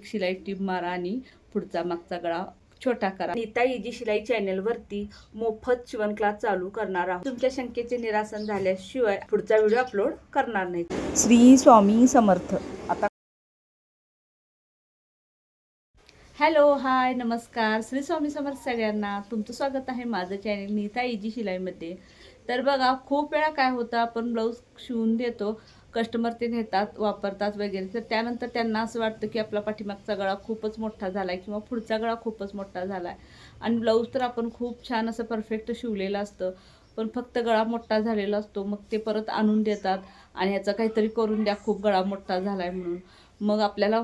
एक शिलाई टीप मारा आणि पुढचा मागचा गळा छोटा करा. नीता इजी शिलाई चॅनलवरती मोफत शिवण क्लास चालू करणार आहोत. तुमच्या शंकेचे निरासन झाल्याशिवाय पुढचा व्हिडिओ अपलोड करणार नाही. श्री स्वामी समर्थ. आता हॅलो, हाय, नमस्कार. श्री स्वामी समर्थ सगळ्यांना. तुमचं स्वागत आहे माझं चॅनल नीता इजी शिलाईमध्ये. तर बघा, खूप वेळा काय होतं, आपण ब्लाऊज शिवून देतो, कस्टमर ते नेतात, वापरतात वगैरे, तर त्यानंतर त्यांना असं वाटतं की आपला पाठीमागचा गळा खूपच मोठा झाला आहे किंवा पुढचा गळा खूपच मोठा झाला आहे. आणि ब्लाऊज तर आपण खूप छान असं परफेक्ट शिवलेलं असतं, पण फक्त गळा मोठा झालेला असतो. मग ते परत आणून देतात आणि ह्याचं काहीतरी करून द्या, खूप गळा मोठा झाला आहे म्हणून. मग आपल्याला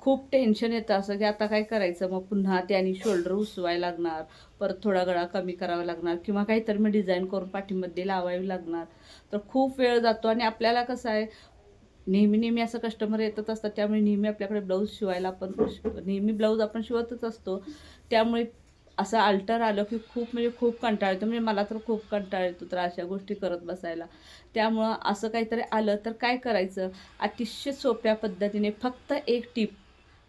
खूप टेन्शन येतं असं की आता काय करायचं. मग पुन्हा त्याने शोल्डर उसवायला लागणार, परत थोडा गळा कमी करावा लागणार किंवा काहीतरी मग डिझाईन करून पाठीमध्ये लावावी लागणार. तर खूप वेळ जातो आणि आपल्याला कसं आहे, नेहमी नेहमी असं कस्टमर येतच असतात, त्यामुळे नेहमी आपल्याकडे ब्लाऊज शिवायला आपण नेहमी ब्लाऊज आपण शिवतच असतो. त्यामुळे असं अल्टर आलं की खूप म्हणजे खूप कंटाळा येतो. म्हणजे मला तर खूप कंटाळा येतो तर अशा गोष्टी करत बसायला. त्यामुळं असं काहीतरी आलं तर काय करायचं, अतिशय सोप्या पद्धतीने फक्त एक टीप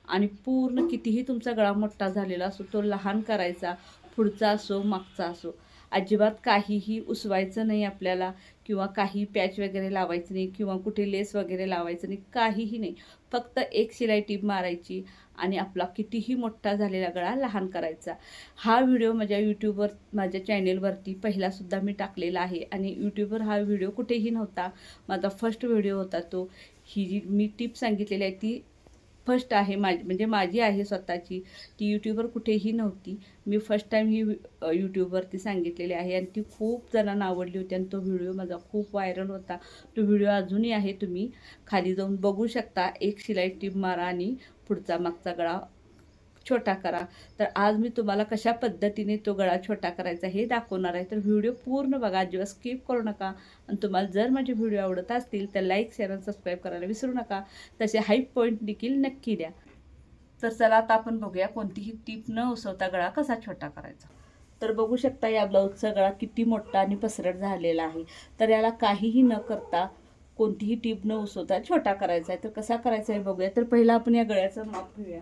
आणि पूर्ण कितीही तुमचा गळा मोठा झालेला असो तो लहान करायचा, पुढचा असो मागचा असो. अजिबात काहीही उसवायचं नाही आपल्याला किंवा काही पॅच वगैरे लावायचं नाही किंवा कुठे लेस वगैरे लावायचं नाही, काहीही नाही. फक्त एक शिलाई टीप मारायची आणि आपला कितीही मोठा झालेला गळा लहान करायचा. हा व्हिडिओ माझ्या यूट्यूबवर, माझ्या चॅनेलवरती पहिलासुद्धा मी टाकलेला आहे आणि यूट्यूबवर हा व्हिडिओ कुठेही नव्हता, माझा फर्स्ट व्हिडिओ होता तो. ही जी मी टिप सांगितलेली आहे ती फर्स्ट आहे माझी, म्हणजे माझी आहे स्वतःची. ती यूट्यूबवर कुठेही नव्हती. मी फर्स्ट टाईम ही यूट्यूबवरती सांगितलेली आहे आणि ती खूप जणांना आवडली होती आणि तो व्हिडिओ माझा खूप व्हायरल होता. तो व्हिडिओ अजूनही आहे, तुम्ही खाली जाऊन बघू शकता. एक शिलाई टीप मारा आणि पुढचा मागचा गळा छोटा करा. तर आज मी तुम्हाला कशा पद्धतीने तो गळा छोटा करायचा हे दाखवणार आहे. तर व्हिडिओ पूर्ण बघा, अजिबात स्किप करू नका. आणि तुम्हाला जर माझे व्हिडिओ आवडत असतील तर लाईक, शेअर आणि सबस्क्राईब करायला विसरू नका. तसे हाईप पॉईंट देखील नक्की द्या. तर चला आता आपण बघूया कोणतीही टीप न उसवता गळा कसा छोटा करायचा. तर बघू शकता या ब्लाऊजचा गळा किती मोठा आणि पसरट झालेला आहे. तर याला काहीही न करता, कोणतीही टीप न उसवता छोटा करायचा आहे. तर कसा करायचा आहे बघूया. तर पहिला आपण या गळ्याचं माप घेऊया.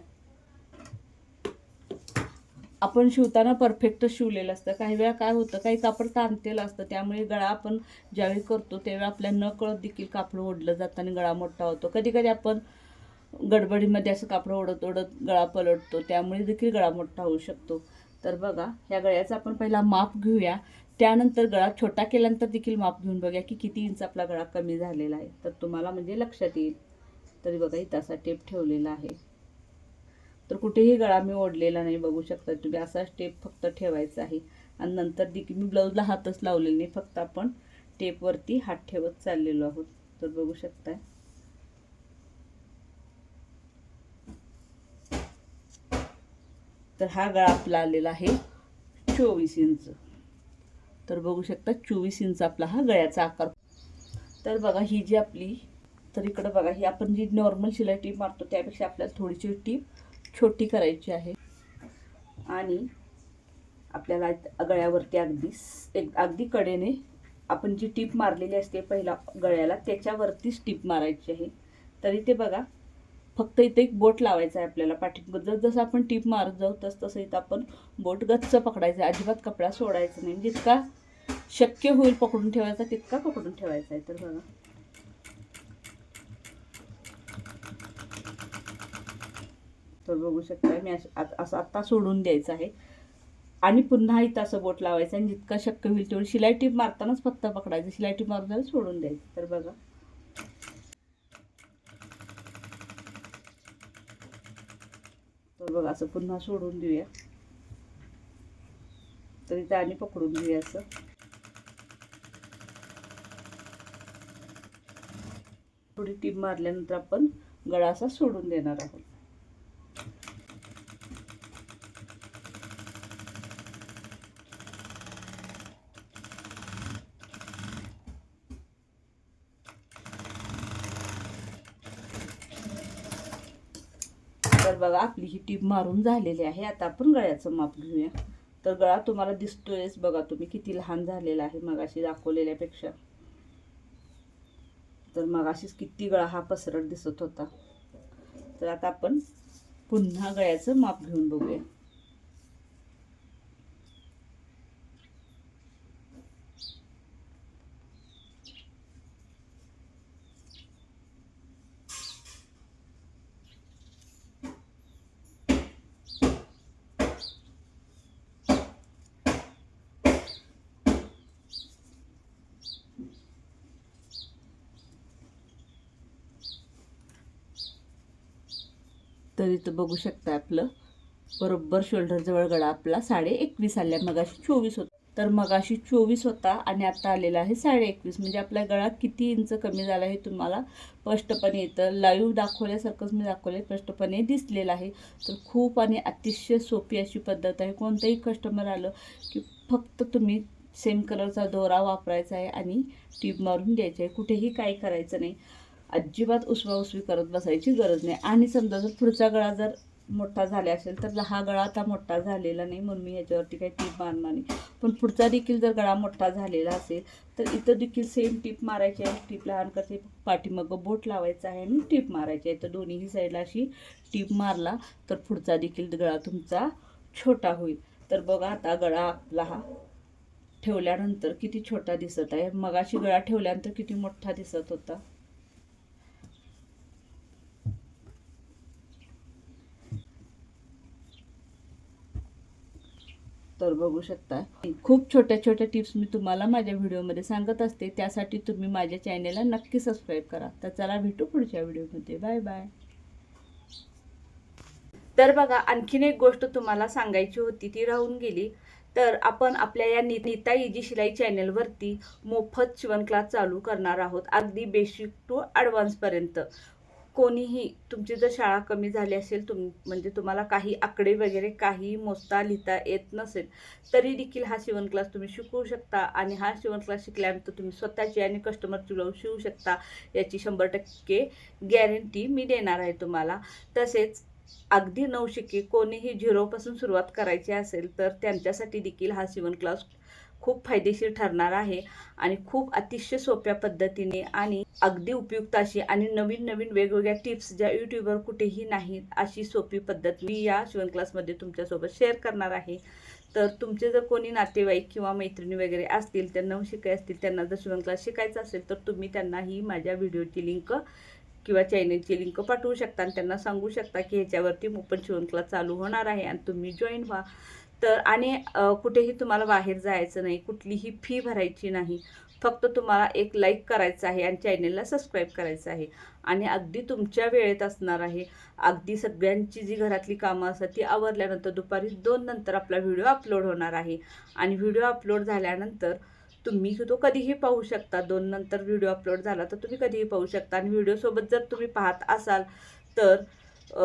आपण शिवताना परफेक्ट शिवलेलं असतं. काही वेळा काय होतं, काही कापड ताणतेलं असतं, त्यामुळे गळा आपण ज्यावेळी करतो त्यावेळी आपल्या न कळत देखील कापड ओढलं जातं आणि गळा मोठा होतो. कधी कधी आपण गडबडीमध्ये असं कापड ओढत ओढत गळा पलटतो, त्यामुळे देखील गळा मोठा होऊ शकतो. तर बघा, ह्या गळ्याचं आपण पहिला माप घेऊया. त्यानंतर गळा छोटा केल्यानंतर देखील माप घेऊन बघूया की किती इंच आपला गळा कमी झालेला आहे. तर तुम्हाला म्हणजे लक्षात येईल. तरी बघा, इथं असा टेप ठेवलेला आहे. तर कुठेही गळा मी ओढलेला नाही, बघू शकता तुम्ही. असा टेप फक्त ठेवायचा आहे आणि नंतर देखील मी ब्लाऊजला हातच लावलेले नाही, फक्त आपण टेपवरती हात ठेवत चाललेलो आहोत. तर बघू शकताय. तर हा गळा आपला आलेला आहे 24 इंच. तर बघू शकता 24 इंच आपला हा गळ्याचा आकार. तर बघा, ही जी आपली, तर इकडं बघा, ही आपण जी नॉर्मल शिलाई टीप मारतो त्यापेक्षा आपल्याला थोडीशी टीप छोटी करायची आहे. आणि आपल्याला गळ्यावरती अगदी कडेने आपण जी टीप मारलेली असते पहिला गळ्याला, त्याच्यावरतीच टीप मारायची आहे. तर इथे बघा, फक्त इथे एक बोट लावायचं आहे आपल्याला. जसं जसं आपण टीप मारत जाऊ तसं इथं आपण बोट गच्च पकडायचं आहे. अजिबात कपडा सोडायचं नाही. जितका शक्य होईल पकडून ठेवायचा तितका पकडून ठेवायचा आहे. तर बघा, तर बघू शकता मी असं आता सोडून द्यायचं आहे आणि पुन्हा इथं असं बोट लावायचं आणि जितका शक्य होईल तेवढी शिलाई टीप मारतानाच फक्त पकडायचं, शिलाई टीप मारून सोडून द्यायचं. तर बघा, तर बघा असं पुन्हा सोडून देऊया. तर इथं आणि पकडून घेऊया. असं थोडी टीप मारल्यानंतर आपण गळा असा सोडून देणार आहोत. तर बघा, आपली ही टीप मारून झालेली आहे. आता आपण गळ्याचं माप घेऊया. तर गळा तुम्हाला दिसतोयच बघा तुम्ही किती लहान झालेला आहे मगाशी दाखवलेल्यापेक्षा. तर मगाशीच किती गळा हा पसरट दिसत होता. तर आता आपण पुन्हा गळ्याचं माप घेऊन बघूया. तर इथं बघू शकता आपलं बरोबर शोल्डरजवळ गळा आपला 21.5 आल्या. मगाशी 24 होता, तर मगाशी 24 होता आणि आता आलेला आहे 21.5. म्हणजे आपला गळा किती इंच कमी झाला हे तुम्हाला स्पष्टपणे येतं. लाईव्ह दाखवल्यासारखंच मी दाखवले, स्पष्टपणे दिसलेलं आहे. तर खूप आणि अतिशय सोपी अशी पद्धत आहे. कोणतंही कस्टमर आलं की फक्त तुम्ही सेम कलरचा दोरा वापरायचा आहे आणि टीप मारून द्यायची आहे. कुठेही काही करायचं नाही. अजिबात उसवाउसवी करत बसायची गरज नाही. आणि समजा जर पुढचा गळा जर मोठा झाला असेल तर हा गळा आता मोठा झालेला नाही म्हणून मी ह्याच्यावरती काही टीप मारणार नाही. पण पुढचा देखील जर गळा मोठा झालेला असेल तर इथं देखील सेम टीप मारायची आहे. टीप लहान करते, पाठीमागं बोट लावायचं आहे आणि टीप मारायची आहे. तर दोन्हीही साईडला अशी टीप मारला तर पुढचा देखील गळा तुमचा छोटा होईल. तर बघा आता गळा आपला हा ठेवल्यानंतर किती छोटा दिसत आहे. मगाशी गळा ठेवल्यानंतर किती मोठा दिसत होता. तर बघू शकता, खूप छोट्या छोट्या टिप्स मी तुम्हाला माझ्या व्हिडिओमध्ये सांगत असते. त्यासाठी तुम्ही माझ्या चॅनेलला नक्की सबस्क्राईब करा. तर चला भेटू पुढच्या व्हिडिओमध्ये. Bye bye. तर बघा, आणखीन एक गोष्ट तुम्हाला सांगायची होती, ती राहून गेली. तर आपण आपल्या या नीता इजी शिलाई चॅनेलवरती मोफत शिवण क्लास चालू करणार आहोत. अगदी बेसिक टू ॲडव्हान्सपर्यंत. कोणीही, तुमची जर शाळा कमी झाली असेल, म्हणजे तुम्हाला काही आकडे वगैरे काही मोजता लिहिता येत नसेल, तरी देखील हा शिवण क्लास तुम्ही शिकवू शकता. आणि हा शिवण क्लास शिकल्यानंतर तुम्ही स्वतःची आणि कस्टमरची ब्लाऊज शिवू शकता. याची 100% गॅरंटी मी देणार आहे तुम्हाला. तसेच अगदी नवशिके कोणीही झिरोपासून सुरुवात करायची असेल तर त्यांच्यासाठी देखील हा शिवण क्लास खूप फायदेशीर ठरणार आहे. आणि खूप अतिशय सोप्या पद्धतीने आणि अगदी उपयुक्त अशी आणि नवीन नवीन वेगवेगळ्या टिप्स ज्या यूट्यूबवर कुठेही नाहीत, अशी सोपी पद्धत मी या शिवण क्लासमध्ये तुमच्यासोबत शेअर करणार आहे. तर तुमचे जर कोणी नातेवाईक किंवा मैत्रिणी वगैरे असतील, त्या नवशिके असतील, त्यांना जर शिवण क्लास शिकायचा असेल तर तुम्ही त्यांनाही माझ्या व्हिडिओची लिंक किंवा चॅनेलची लिंक पाठवू शकता आणि त्यांना सांगू शकता की ह्याच्यावरती ओपन शिवण क्लास चालू होणार आहे आणि तुम्ही जॉईन व्हा. तर आणि कुठेही तुम्हाला बाहेर जायचं नाही, कुठलीही फी भरायची नाही. फक्त तुम्हाला एक लाईक करायचं आहे आणि चॅनेलला सबस्क्राईब करायचं आहे. आणि अगदी तुमच्या वेळेत असणार आहे. अगदी सगळ्यांची जी घरातली कामं असतात ती आवरल्यानंतर दुपारी 2 नंतर आपला व्हिडिओ अपलोड होणार आहे. आणि व्हिडिओ अपलोड झाल्यानंतर तुम्ही तो कधीही पाहू शकता. 2 नंतर व्हिडिओ अपलोड झाला तर तुम्ही कधीही पाहू शकता. आणि व्हिडिओसोबत जर तुम्ही पाहत असाल तर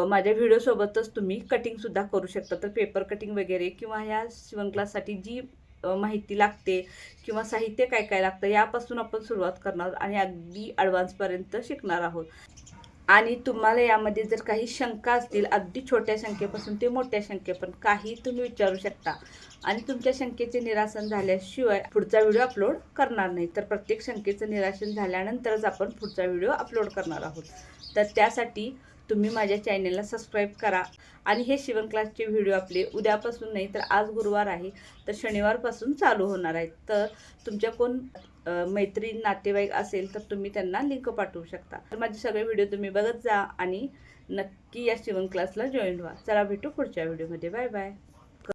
माझ्या व्हिडिओसोबतच तुम्ही कटिंगसुद्धा करू शकता. तर पेपर कटिंग वगैरे किंवा ह्या शिवण क्लाससाठी जी माहिती लागते किंवा साहित्य काय काय लागतं यापासून आपण सुरुवात करणार आणि अगदी ॲडव्हान्सपर्यंत शिकणार आहोत. आणि तुम्हाला यामध्ये जर काही शंका असतील, अगदी छोट्या शंकेपासून ते मोठ्या शंकेपर्यंत काही तुम्ही विचारू शकता. आणि तुमच्या शंकेचे निरासन झाल्याशिवाय पुढचा व्हिडिओ अपलोड करणार नाही. तर प्रत्येक शंकेचं निरासन झाल्यानंतरच आपण पुढचा व्हिडिओ अपलोड करणार आहोत. तर त्यासाठी तुम्ही माझ्या चॅनेलला सबस्क्राईब करा. आणि हे शिवण क्लासचे व्हिडिओ आपले उद्यापासून नाही तर आज गुरुवार आहे तर शनिवारपासून चालू होणार आहेत. तर तुमच्या कोण मैत्रीण नातेवाईक असेल तर तुम्ही त्यांना लिंक पाठवू शकता. तर माझे सगळे व्हिडिओ तुम्ही बघत जा आणि नक्की या शिवण क्लासला जॉईन व्हा. चला भेटू पुढच्या व्हिडिओमध्ये. Bye bye.